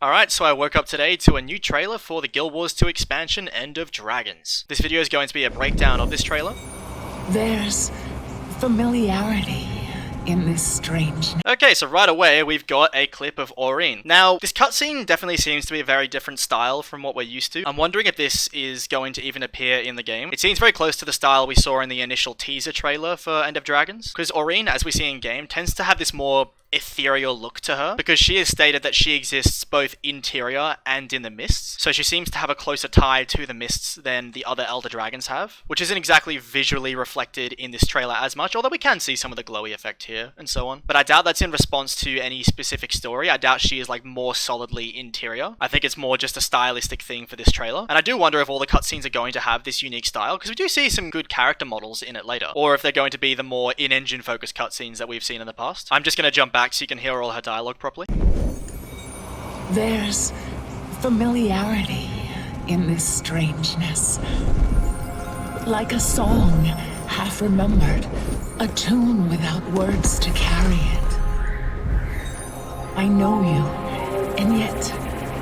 Alright, so I woke up today to a new trailer for the Guild Wars 2 expansion, End of Dragons. This video is going to be a breakdown of this trailer. There's familiarity in this strangeness. Okay, so right away we've got a clip of Aurene. Now, this cutscene definitely seems to be a very different style from what we're used to. I'm wondering if this is going to even appear in the game. It seems very close to the style we saw in the initial teaser trailer for End of Dragons, because Aurene, as we see in game, tends to have this more ethereal look to her, because she has stated that she exists both interior and in the mists, so she seems to have a closer tie to the mists than the other Elder Dragons have, which isn't exactly visually reflected in this trailer as much, although we can see some of the glowy effect here and so on. But I doubt that's in response to any specific story. I doubt she is like more solidly interior. I think it's more just a stylistic thing for this trailer, and I do wonder if all the cutscenes are going to have this unique style, because we do see some good character models in it later, or if they're going to be the more in-engine focused cutscenes that we've seen in the past. I'm just going to jump back so you can hear all her dialogue properly. There's familiarity in this strangeness. Like a song half remembered, a tune without words to carry it. I know you, and yet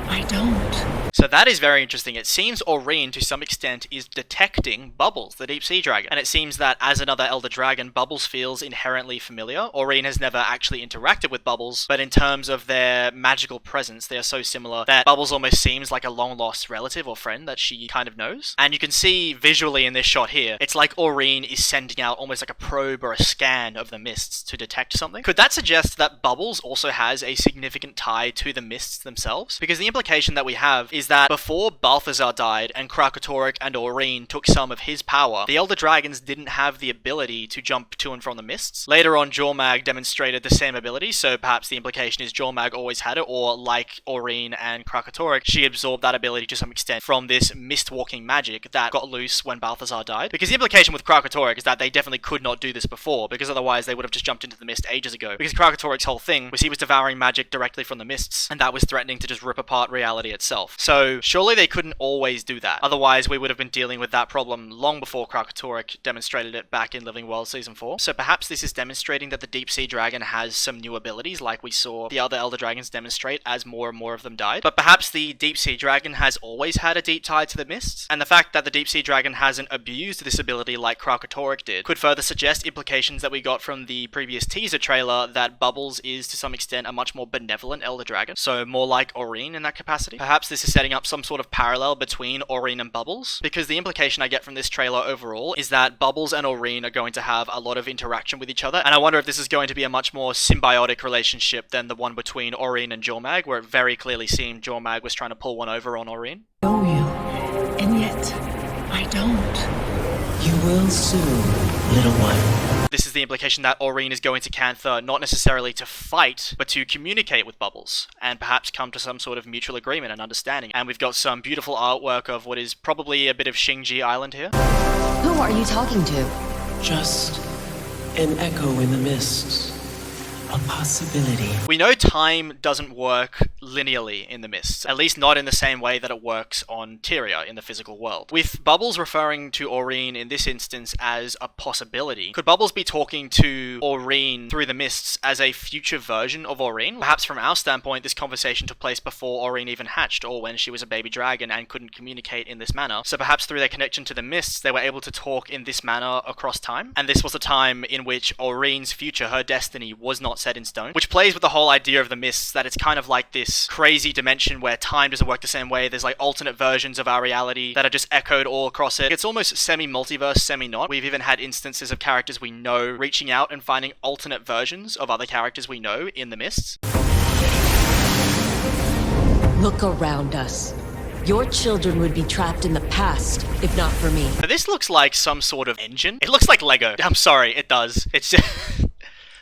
I don't. So that is very interesting. It seems Aurene, to some extent, is detecting Bubbles, the deep sea dragon. And it seems that as another Elder Dragon, Bubbles feels inherently familiar. Aurene has never actually interacted with Bubbles, but in terms of their magical presence, they are so similar that Bubbles almost seems like a long-lost relative or friend that she kind of knows. And you can see visually in this shot here, it's like Aurene is sending out almost like a probe or a scan of the mists to detect something. Could that suggest that Bubbles also has a significant tie to the mists themselves? Because the implication that we have is that before Balthazar died and Krakatorrik and Aurene took some of his power, the Elder Dragons didn't have the ability to jump to and from the mists. Later on, Jormag demonstrated the same ability, so perhaps the implication is Jormag always had it, or like Aurene and Krakatorrik, she absorbed that ability to some extent from this mist-walking magic that got loose when Balthazar died. Because the implication with Krakatorrik is that they definitely could not do this before, because otherwise they would have just jumped into the mist ages ago. Because Krakatorrik's whole thing was he was devouring magic directly from the mists, and that was threatening to just rip apart reality itself. So surely they couldn't always do that. Otherwise, we would have been dealing with that problem long before Krakatorrik demonstrated it back in Living World Season 4. So perhaps this is demonstrating that the Deep Sea Dragon has some new abilities, like we saw the other Elder Dragons demonstrate as more and more of them died. But perhaps the Deep Sea Dragon has always had a deep tie to the mists, and the fact that the Deep Sea Dragon hasn't abused this ability like Krakatorrik did could further suggest implications that we got from the previous teaser trailer that Bubbles is to some extent a much more benevolent Elder Dragon, so more like Aurene in that capacity. Perhaps this is setting up some sort of parallel between Aurene and Bubbles, because the implication I get from this trailer overall is that Bubbles and Aurene are going to have a lot of interaction with each other, and I wonder if this is going to be a much more symbiotic relationship than the one between Aurene and Jormag, where it very clearly seemed Jormag was trying to pull one over on Aurene. I know you, and yet I don't. You will soon, little one. This is the implication that Aurene is going to Cantha not necessarily to fight, but to communicate with Bubbles, and perhaps come to some sort of mutual agreement and understanding. And we've got some beautiful artwork of what is probably a bit of Xingji Island here. Who are you talking to? Just an echo in the mists. A possibility. We know time doesn't work linearly in the mists, at least not in the same way that it works on Tyria in the physical world. With Bubbles referring to Aurene in this instance as a possibility, could Bubbles be talking to Aurene through the mists as a future version of Aurene? Perhaps from our standpoint, this conversation took place before Aurene even hatched, or when she was a baby dragon and couldn't communicate in this manner. So perhaps through their connection to the mists, they were able to talk in this manner across time, and this was a time in which Aurene's future, her destiny, was not set in stone, which plays with the whole idea of the mists, that it's kind of like this crazy dimension where time doesn't work the same way. There's like alternate versions of our reality that are just echoed all across it. It's almost semi-multiverse, semi-not. We've even had instances of characters we know reaching out and finding alternate versions of other characters we know in the mists. Look around us. Your children would be trapped in the past, if not for me. Now, this looks like some sort of engine. It looks like Lego. I'm sorry, it does. It's just...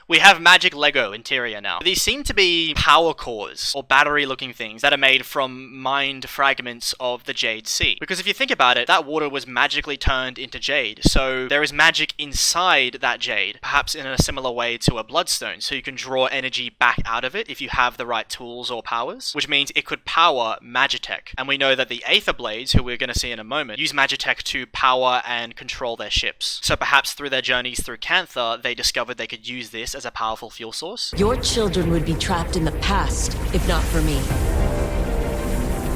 We have magic Lego interior now. These seem to be power cores, or battery-looking things that are made from mined fragments of the Jade Sea. Because if you think about it, that water was magically turned into jade, so there is magic inside that jade, perhaps in a similar way to a bloodstone, so you can draw energy back out of it if you have the right tools or powers, which means it could power Magitech. And we know that the Aether Blades, who we're going to see in a moment, use Magitech to power and control their ships. So perhaps through their journeys through Cantha, they discovered they could use this as a powerful fuel source. Your children would be trapped in the past, if not for me.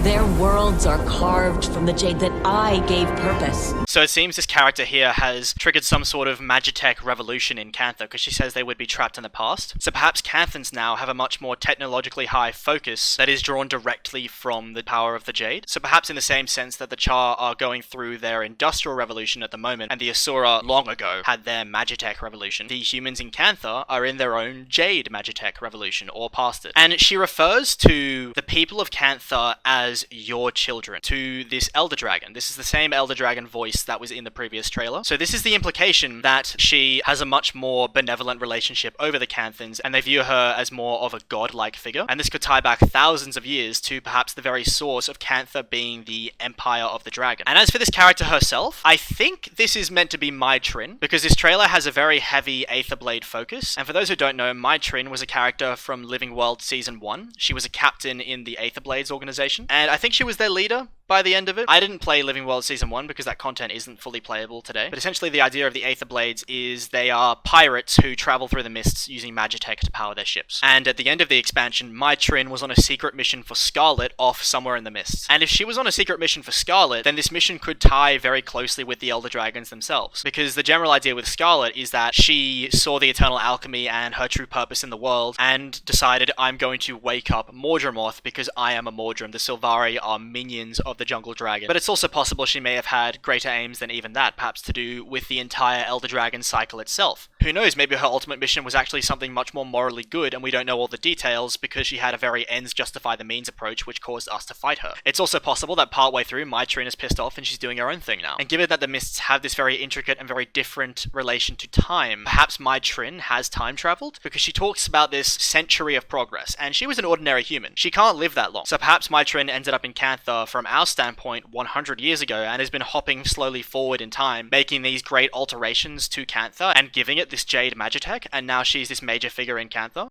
Their worlds are carved from the jade that I gave purpose. So it seems this character here has triggered some sort of magitech revolution in Cantha, because she says they would be trapped in the past. So perhaps Canthans now have a much more technologically high focus that is drawn directly from the power of the jade. So perhaps in the same sense that the Char are going through their industrial revolution at the moment, and the Asura long ago had their magitech revolution, the humans in Cantha are in their own jade magitech revolution, or past it. And she refers to the people of Cantha as your children, to this Elder Dragon. This is the same Elder Dragon voice that was in the previous trailer. So this is the implication that she has a much more benevolent relationship over the Canthans, and they view her as more of a god-like figure. And this could tie back thousands of years to perhaps the very source of Cantha being the Empire of the Dragon. And as for this character herself, I think this is meant to be Mai Trin, because this trailer has a very heavy Aetherblade focus. And for those who don't know, Mai Trin was a character from Living World Season 1. She was a captain in the Aetherblades organization, and I think she was their leader by the end of it. I didn't play Living World Season 1 because that content isn't fully playable today, but essentially the idea of the Aetherblades is they are pirates who travel through the mists using magitech to power their ships. And at the end of the expansion, Mai Trin was on a secret mission for Scarlet off somewhere in the mists. And if she was on a secret mission for Scarlet, then this mission could tie very closely with the Elder Dragons themselves, because the general idea with Scarlet is that she saw the eternal alchemy and her true purpose in the world and decided, I'm going to wake up Mordremoth because I am a Mordrem. The Sylvari are minions of the Jungle Dragon. But it's also possible she may have had greater aims than even that, perhaps to do with the entire Elder Dragon cycle itself. Who knows, maybe her ultimate mission was actually something much more morally good and we don't know all the details because she had a very ends justify the means approach which caused us to fight her. It's also possible that partway through Mai Trin is pissed off and she's doing her own thing now. And given that the mists have this very intricate and very different relation to time, perhaps Mai Trin has time traveled, because she talks about this century of progress, and she was an ordinary human. She can't live that long. So perhaps Mai Trin ended up in Cantha from our standpoint 100 years ago and has been hopping slowly forward in time, making these great alterations to Cantha and giving it this jade magitech, and now she's this major figure in Cantha.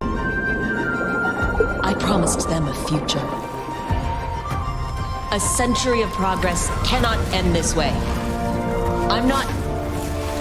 I promised them a future. A century of progress cannot end this way. I'm not...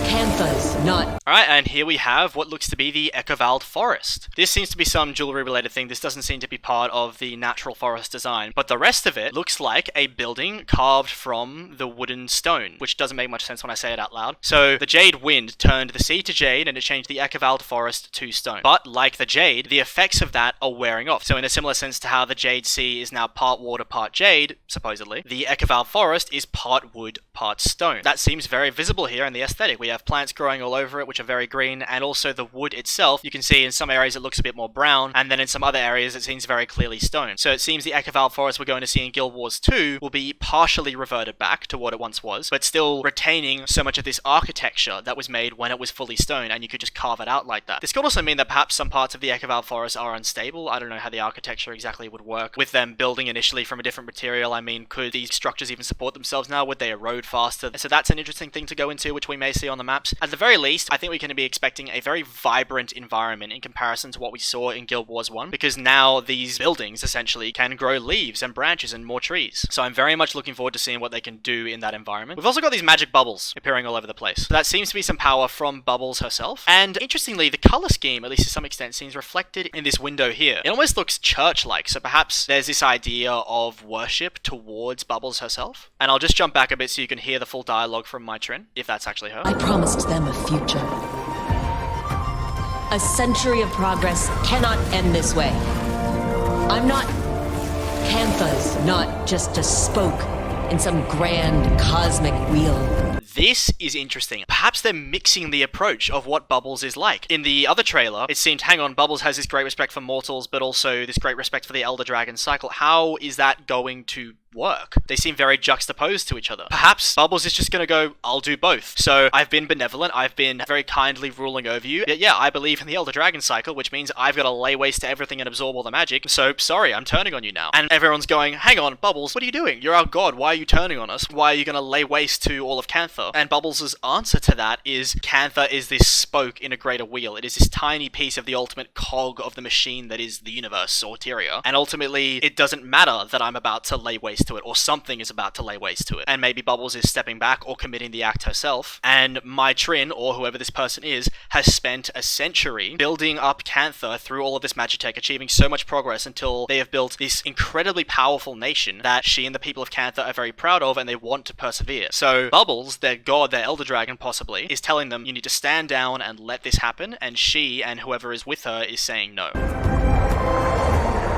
Cantha's not... Alright, and here we have what looks to be the Echovald Forest. This seems to be some jewelry related thing. This doesn't seem to be part of the natural forest design, but the rest of it looks like a building carved from the wooden stone, which doesn't make much sense when I say it out loud. So the Jade Wind turned the sea to jade and it changed the Echovald Forest to stone. But like the jade, the effects of that are wearing off. So in a similar sense to how the Jade Sea is now part water, part jade, supposedly, the Echovald Forest is part wood, part stone. That seems very visible here in the aesthetic. We have plants growing all over it, which are very green, and also the wood itself, you can see in some areas it looks a bit more brown, and then in some other areas it seems very clearly stone. So it seems the Echovald Forest we're going to see in Guild Wars 2 will be partially reverted back to what it once was, but still retaining so much of this architecture that was made when it was fully stone, and you could just carve it out like that. This could also mean that perhaps some parts of the Echovald Forest are unstable. I don't know how the architecture exactly would work. With them building initially from a different material, I mean, could these structures even support themselves now? Would they erode faster? So that's an interesting thing to go into, which we may see on the maps. At the very least, I think we can be expecting a very vibrant environment in comparison to what we saw in Guild Wars 1, because now these buildings essentially can grow leaves and branches and more trees. So I'm very much looking forward to seeing what they can do in that environment. We've also got these magic bubbles appearing all over the place. So that seems to be some power from Bubbles herself. And interestingly, the color scheme, at least to some extent, seems reflected in this window here. It almost looks church-like, so perhaps there's this idea of worship towards Bubbles herself. And I'll just jump back a bit so you can hear the full dialogue from Mai Trin, if that's actually her. I promised them a future. A century of progress cannot end this way. I'm not... Cantha's not just a spoke in some grand cosmic wheel. This is interesting. Perhaps they're mixing the approach of what Bubbles is like. In the other trailer, it seemed, hang on, Bubbles has this great respect for mortals, but also this great respect for the Elder Dragon cycle. How is that going to work? They seem very juxtaposed to each other. Perhaps Bubbles is just gonna go, I'll do both. So I've been benevolent, I've been very kindly ruling over you, yet yeah, I believe in the Elder Dragon cycle, which means I've got to lay waste to everything and absorb all the magic, so sorry, I'm turning on you now. And everyone's going, hang on, Bubbles, what are you doing? You're our god, why are you turning on us? Why are you gonna lay waste to all of Cantha? And Bubbles' answer to that is, Cantha is this spoke in a greater wheel. It is this tiny piece of the ultimate cog of the machine that is the universe, or Tyria. And ultimately, it doesn't matter that I'm about to lay waste waste to it, or something is about to lay waste to it. And maybe Bubbles is stepping back or committing the act herself, and my Trin, or whoever this person is, has spent a century building up Cantha through all of this Magitech, achieving so much progress until they have built this incredibly powerful nation that she and the people of Cantha are very proud of and they want to persevere. So Bubbles, their god, their Elder Dragon possibly, is telling them you need to stand down and let this happen, and she and whoever is with her is saying no.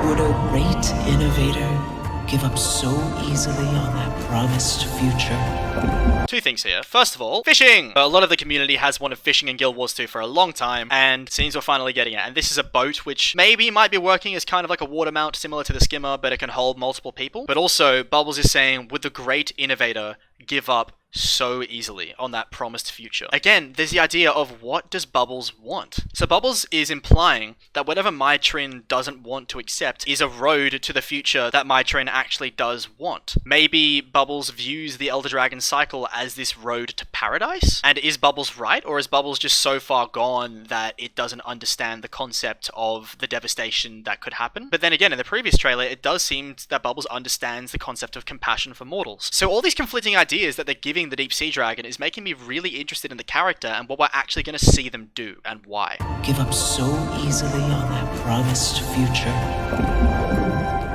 Would a great innovator give up so easily on that promised future? Two things here. First of all, fishing! A lot of the community has wanted fishing in Guild Wars 2 for a long time, and it seems we're finally getting it. And this is a boat which maybe might be working as kind of like a water mount similar to the skimmer, but it can hold multiple people. But also, Bubbles is saying, would the great innovator give up so easily on that promised future? Again, there's the idea of what does Bubbles want? So Bubbles is implying that whatever my Trin doesn't want to accept is a road to the future that my Trin actually does want. Maybe Bubbles views the Elder Dragon cycle as this road to paradise? And is Bubbles right? Or is Bubbles just so far gone that it doesn't understand the concept of the devastation that could happen? But then again, in the previous trailer, it does seem that Bubbles understands the concept of compassion for mortals. So all these conflicting ideas that they're giving the Deep Sea Dragon is making me really interested in the character and what we're actually going to see them do and why. Give up so easily on that promised future?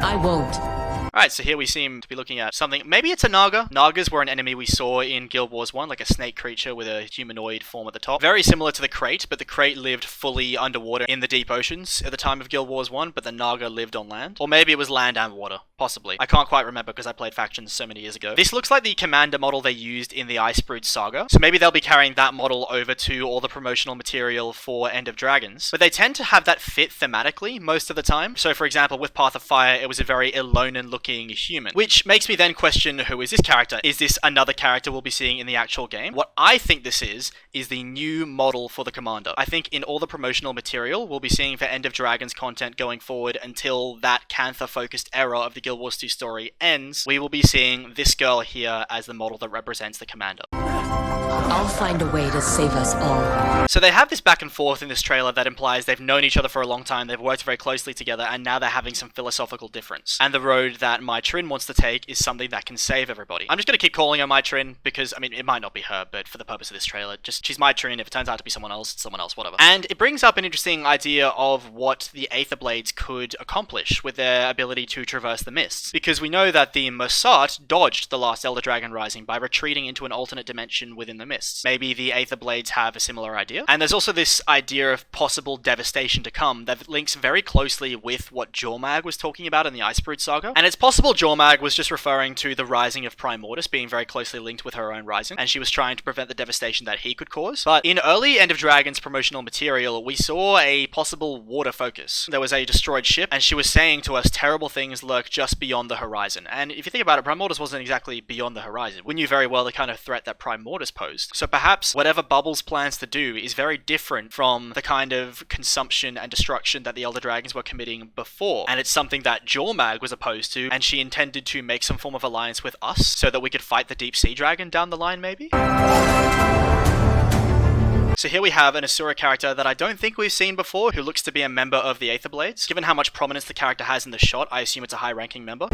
I won't. Alright, so here we seem to be looking at something. Maybe it's a Naga. Nagas were an enemy we saw in Guild Wars 1, like a snake creature with a humanoid form at the top. Very similar to the Crate, but the Crate lived fully underwater in the deep oceans at the time of Guild Wars 1, but the Naga lived on land. Or maybe it was land and water. Possibly. I can't quite remember because I played Factions so many years ago. This looks like the commander model they used in the Icebrood saga, so maybe they'll be carrying that model over to all the promotional material for End of Dragons. But they tend to have that fit thematically most of the time. So for example, with Path of Fire, it was a very Elonan looking human, which makes me then question, who is this character? Is this another character we'll be seeing in the actual game? What I think this is the new model for the commander. I think in all the promotional material we'll be seeing for End of Dragons content going forward until that Cantha focused era of the Guild Wars 2 story ends, we will be seeing this girl here as the model that represents the commander. I'll find a way to save us all. So they have this back and forth in this trailer that implies they've known each other for a long time, they've worked very closely together, and now they're having some philosophical difference. And the road that my Trin wants to take is something that can save everybody. I'm just going to keep calling her my Trin because, I mean, it might not be her, but for the purpose of this trailer, just she's my Trin. If it turns out to be someone else, it's someone else, whatever. And it brings up an interesting idea of what the Aether Blades could accomplish with their ability to traverse the mists. Because we know that the Mersat dodged the last Elder Dragon Rising by retreating into an alternate dimension within the mists. Maybe the Aether Blades have a similar idea. And there's also this idea of possible devastation to come that links very closely with what Jormag was talking about in the Icebrood saga. And it's possible Jormag was just referring to the rising of Prime Mortis being very closely linked with her own rising, and she was trying to prevent the devastation that he could cause. But in early End of Dragons promotional material, we saw a possible water focus. There was a destroyed ship, and she was saying to us terrible things lurk just beyond the horizon. And if you think about it, Prime Mortis wasn't exactly beyond the horizon. We knew very well the kind of threat that Prime Mortis posed. So perhaps whatever Bubbles plans to do is very different from the kind of consumption and destruction that the Elder Dragons were committing before. And it's something that Jormag was opposed to, and she intended to make some form of alliance with us so that we could fight the Deep Sea Dragon down the line, maybe? So here we have an Asura character that I don't think we've seen before, who looks to be a member of the Aether Blades. Given how much prominence the character has in the shot, I assume it's a high-ranking member.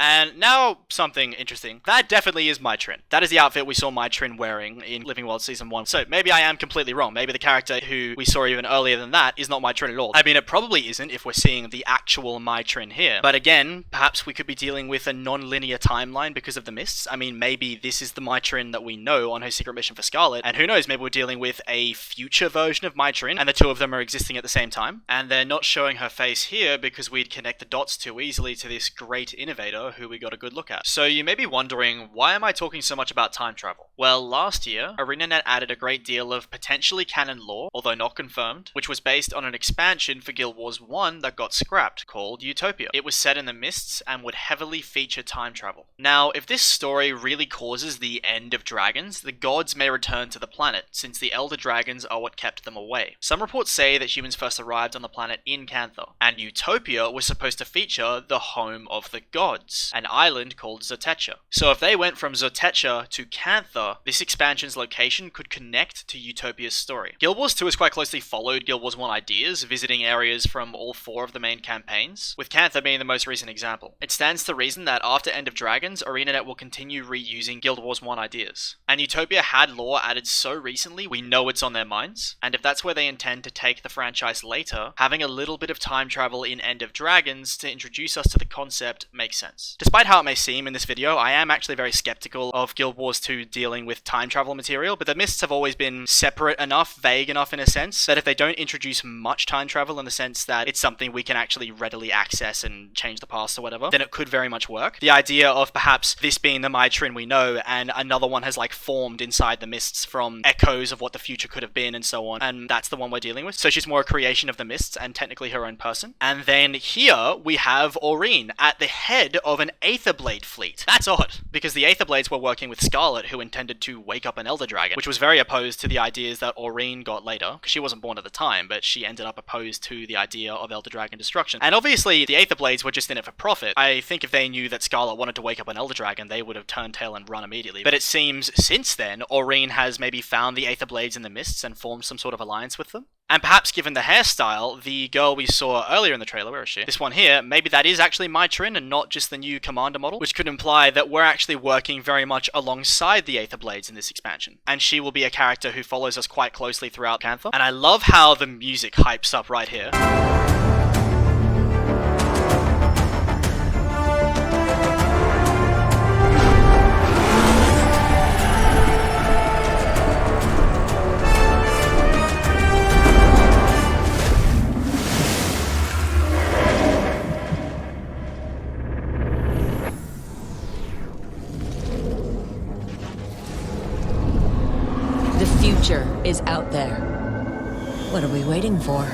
And now, something interesting. That definitely is my Trin. That is the outfit we saw my Trin wearing in Living World Season 1. So maybe I am completely wrong. Maybe the character who we saw even earlier than that is not my Trin at all. I mean, it probably isn't if we're seeing the actual my Trin here. But again, perhaps we could be dealing with a non-linear timeline because of the mists. I mean, maybe this is the my Trin that we know on her secret mission for Scarlet. And who knows, maybe we're dealing with a future version of my Trin, and the two of them are existing at the same time. And they're not showing her face here because we'd connect the dots too easily to this great innovator who we got a good look at. So you may be wondering, why am I talking so much about time travel? Well, last year, ArenaNet added a great deal of potentially canon lore, although not confirmed, which was based on an expansion for Guild Wars 1 that got scrapped, called Utopia. It was set in the mists and would heavily feature time travel. Now, if this story really causes the end of dragons, the gods may return to the planet, since the Elder Dragons are what kept them away. Some reports say that humans first arrived on the planet in Cantha, and Utopia was supposed to feature the home of the gods, an island called Zotecha. So if they went from Zotecha to Cantha whether this expansion's location could connect to Utopia's story. Guild Wars 2 has quite closely followed Guild Wars 1 ideas, visiting areas from all 4 of the main campaigns, with Cantha being the most recent example. It stands to reason that after End of Dragons, ArenaNet will continue reusing Guild Wars 1 ideas. And Utopia had lore added so recently, we know it's on their minds, and if that's where they intend to take the franchise later, having a little bit of time travel in End of Dragons to introduce us to the concept makes sense. Despite how it may seem in this video, I am actually very skeptical of Guild Wars 2 dealing with time travel material, but the Mists have always been separate enough, vague enough in a sense, that if they don't introduce much time travel in the sense that it's something we can actually readily access and change the past or whatever, then it could very much work. The idea of perhaps this being the Mytrin we know, and another one has like formed inside the Mists from echoes of what the future could have been and so on, and that's the one we're dealing with. So she's more a creation of the Mists and technically her own person. And then here we have Aurene at the head of an Aetherblade fleet. That's odd, because the Aetherblades were working with Scarlet, who intended to wake up an Elder Dragon, which was very opposed to the ideas that Aurene got later, because she wasn't born at the time, but she ended up opposed to the idea of Elder Dragon destruction. And obviously the Aetherblades were just in it for profit. I think if they knew that Scarlet wanted to wake up an Elder Dragon, they would have turned tail and run immediately. But it seems since then, Aurene has maybe found the Aetherblades in the Mists and formed some sort of alliance with them. And perhaps given the hairstyle, the girl we saw earlier in the trailer, where is she? This one here, maybe that is actually Mytrin and not just the new Commander model, which could imply that we're actually working very much alongside the Aetherblades in this expansion. And she will be a character who follows us quite closely throughout Cantha. And I love how the music hypes up right here. Is out there. What are we waiting for?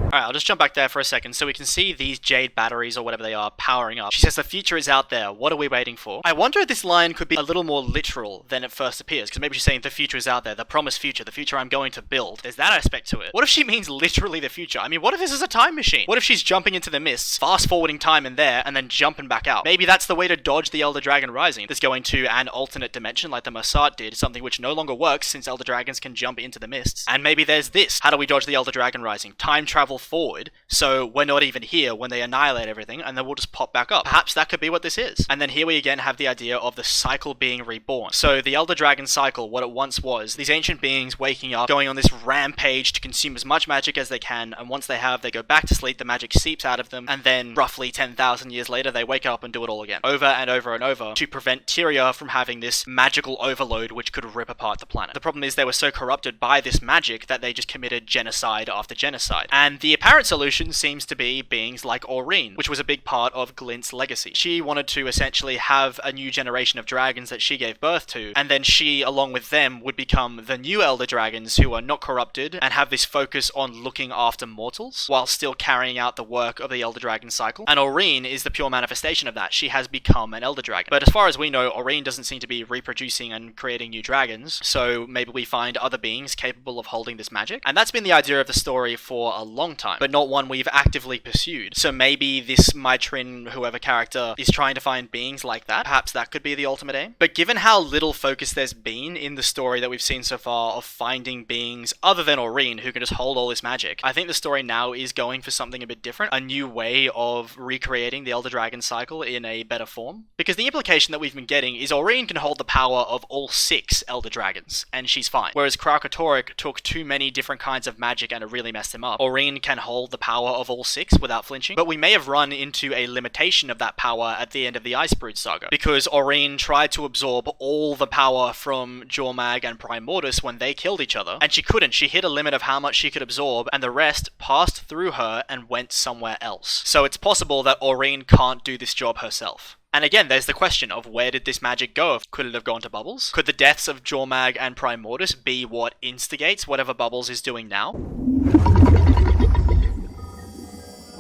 Alright, I'll just jump back there for a second so we can see these jade batteries or whatever they are powering up. She says the future is out there, what are we waiting for? I wonder if this line could be a little more literal than it first appears, because maybe she's saying the future is out there, the promised future, the future I'm going to build. There's that aspect to it. What if she means literally the future? I mean, what if this is a time machine? What if she's jumping into the Mists, fast forwarding time in there, and then jumping back out? Maybe that's the way to dodge the Elder Dragon Rising. There's going to an alternate dimension like the Massart did, something which no longer works since Elder Dragons can jump into the Mists. And maybe there's this. How do we dodge the Elder Dragon Rising? Time travel forward, so we're not even here when they annihilate everything, and then we'll just pop back up. Perhaps that could be what this is. And then here we again have the idea of the cycle being reborn. So the Elder Dragon cycle, what it once was, these ancient beings waking up, going on this rampage to consume as much magic as they can, and once they have, they go back to sleep, the magic seeps out of them, and then roughly 10,000 years later, they wake up and do it all again. Over and over and over, to prevent Tyria from having this magical overload which could rip apart the planet. The problem is they were so corrupted by this magic that they just committed genocide after genocide. And the apparent solution seems to be beings like Aurene, which was a big part of Glint's legacy. She wanted to essentially have a new generation of dragons that she gave birth to, and then she, along with them, would become the new Elder Dragons who are not corrupted and have this focus on looking after mortals, while still carrying out the work of the Elder Dragon cycle. And Aurene is the pure manifestation of that. She has become an Elder Dragon. But as far as we know, Aurene doesn't seem to be reproducing and creating new dragons, so maybe we find other beings capable of holding this magic. And that's been the idea of the story for a long time, but not one we've actively pursued. So maybe this Mytrin, whoever character, is trying to find beings like that. Perhaps that could be the ultimate aim. But given how little focus there's been in the story that we've seen so far of finding beings other than Aurene who can just hold all this magic, I think the story now is going for something a bit different, a new way of recreating the Elder Dragon cycle in a better form. Because the implication that we've been getting is Aurene can hold the power of all 6 Elder Dragons, and she's fine. Whereas Kralkatorrik took too many different kinds of magic and it really messed him up. Aurene can hold the power of all 6 without flinching, but we may have run into a limitation of that power at the end of the Icebrood saga, because Aurene tried to absorb all the power from Jormag and Primordus when they killed each other, and she couldn't. She hit a limit of how much she could absorb, and the rest passed through her and went somewhere else. So it's possible that Aurene can't do this job herself. And again, there's the question of where did this magic go? Could it have gone to Bubbles? Could the deaths of Jormag and Primordus be what instigates whatever Bubbles is doing now?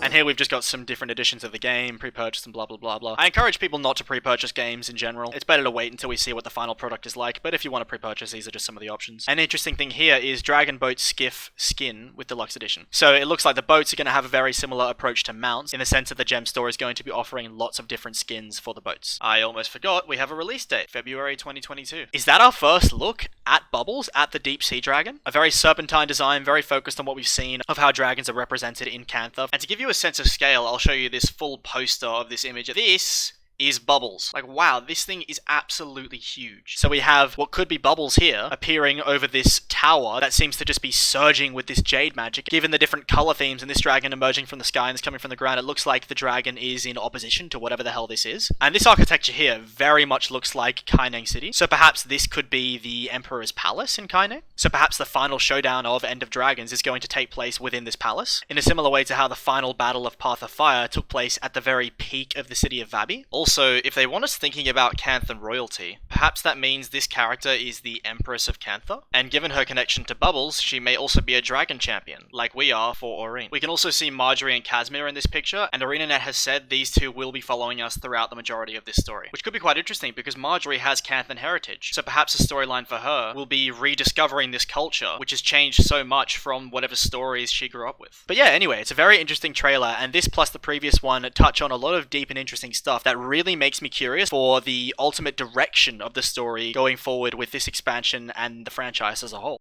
And here we've just got some different editions of the game, pre-purchase and blah blah blah blah. I encourage people not to pre-purchase games in general. It's better to wait until we see what the final product is like, but if you want to pre-purchase, these are just some of the options. An interesting thing here is Dragon Boat Skiff skin with Deluxe Edition. So it looks like the boats are going to have a very similar approach to mounts, in the sense that the gem store is going to be offering lots of different skins for the boats. I almost forgot, we have a release date, February 2022. Is that our first look at Bubbles, at the Deep Sea Dragon? A very serpentine design, very focused on what we've seen of how dragons are represented in Cantha. And to give you a sense of scale, I'll show you this full poster of this image. This is Bubbles. Like, wow, this thing is absolutely huge. So we have what could be Bubbles here, appearing over this tower that seems to just be surging with this jade magic. Given the different color themes and this dragon emerging from the sky and this coming from the ground, it looks like the dragon is in opposition to whatever the hell this is. And this architecture here very much looks like Kaineng City. So perhaps this could be the Emperor's Palace in Kaineng. So perhaps the final showdown of End of Dragons is going to take place within this palace, in a similar way to how the final battle of Path of Fire took place at the very peak of the city of Vabi. Also, if they want us thinking about Canthan royalty, perhaps that means this character is the Empress of Cantha, and given her connection to Bubbles, she may also be a dragon champion, like we are for Aurene. We can also see Marjorie and Casimir in this picture, and ArenaNet has said these two will be following us throughout the majority of this story, which could be quite interesting because Marjorie has Canthan heritage, so perhaps a storyline for her will be rediscovering this culture, which has changed so much from whatever stories she grew up with. But yeah, anyway, it's a very interesting trailer, and this plus the previous one touch on a lot of deep and interesting stuff that really makes me curious for the ultimate direction of the story going forward with this expansion and the franchise as a whole.